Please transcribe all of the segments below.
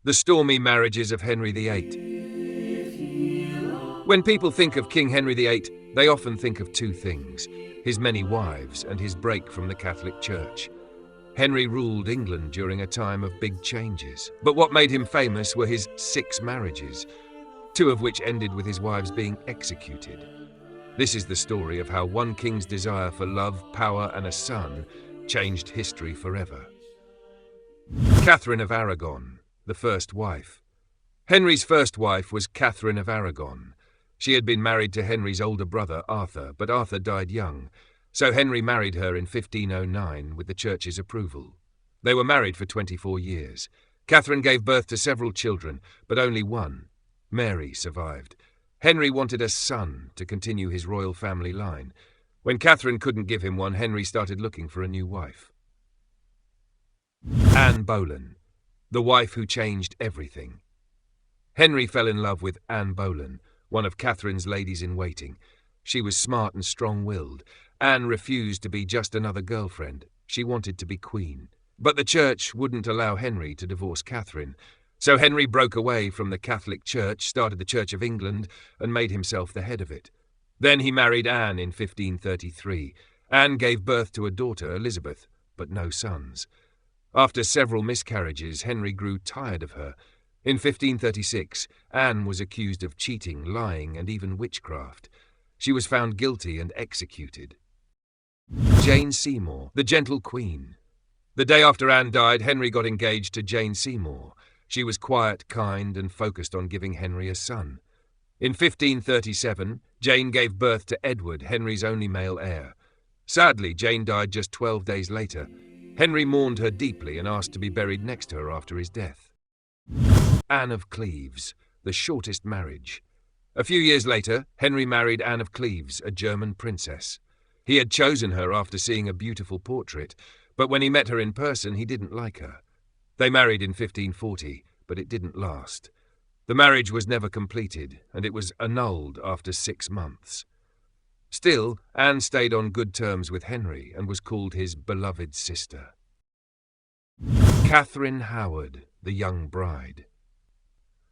The stormy marriages of Henry VIII. When people think of King Henry VIII, they often think of two things: his many wives and his break from the Catholic Church. Henry ruled England during a time of big changes, but what made him famous were his 6 marriages, 2 of which ended with his wives being executed. This is the story of how one king's desire for love, power, and a son changed history forever. Catherine of Aragon, the first wife. Henry's first wife was Catherine of Aragon. She had been married to Henry's older brother, Arthur, but Arthur died young, so Henry married her in 1509 with the church's approval. They were married for 24 years. Catherine gave birth to several children, but only one, Mary, survived. Henry wanted a son to continue his royal family line. When Catherine couldn't give him one, Henry started looking for a new wife. Anne Boleyn, the wife who changed everything. Henry fell in love with Anne Boleyn, one of Catherine's ladies-in-waiting. She was smart and strong-willed. Anne refused to be just another girlfriend. She wanted to be queen. But the church wouldn't allow Henry to divorce Catherine. So Henry broke away from the Catholic Church, started the Church of England, and made himself the head of it. Then he married Anne in 1533. Anne gave birth to a daughter, Elizabeth, but no sons. After several miscarriages, Henry grew tired of her. In 1536, Anne was accused of cheating, lying, and even witchcraft. She was found guilty and executed. Jane Seymour, the gentle queen. The day after Anne died, Henry got engaged to Jane Seymour. She was quiet, kind, and focused on giving Henry a son. In 1537, Jane gave birth to Edward, Henry's only male heir. Sadly, Jane died just 12 days later. Henry mourned her deeply and asked to be buried next to her after his death. Anne of Cleves, the shortest marriage. A few years later, Henry married Anne of Cleves, a German princess. He had chosen her after seeing a beautiful portrait, but when he met her in person, he didn't like her. They married in 1540, but it didn't last. The marriage was never completed, and it was annulled after 6 months. Still, Anne stayed on good terms with Henry and was called his beloved sister. Catherine Howard, the young bride.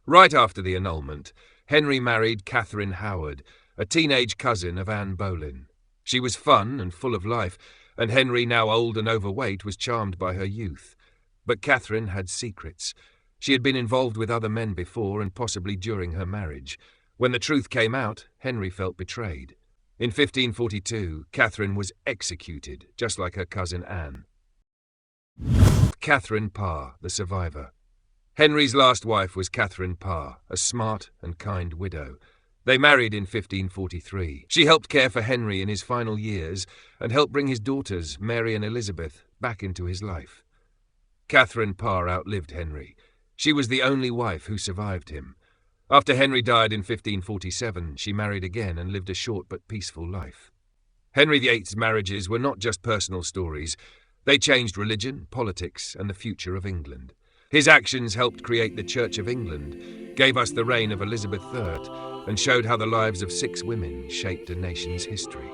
Right after the annulment, Henry married Catherine Howard, a teenage cousin of Anne Boleyn. She was fun and full of life, and Henry, now old and overweight, was charmed by her youth. But Catherine had secrets. She had been involved with other men before and possibly during her marriage. When the truth came out, Henry felt betrayed. In 1542, Catherine was executed, just like her cousin Anne. Catherine Parr, the survivor. Henry's last wife was Catherine Parr, a smart and kind widow. They married in 1543. She helped care for Henry in his final years and helped bring his daughters, Mary and Elizabeth, back into his life. Catherine Parr outlived Henry. She was the only wife who survived him. After Henry died in 1547, she married again and lived a short but peaceful life. Henry VIII's marriages were not just personal stories. They changed religion, politics, and the future of England. His actions helped create the Church of England, gave us the reign of Elizabeth III, and showed how the lives of 6 women shaped a nation's history.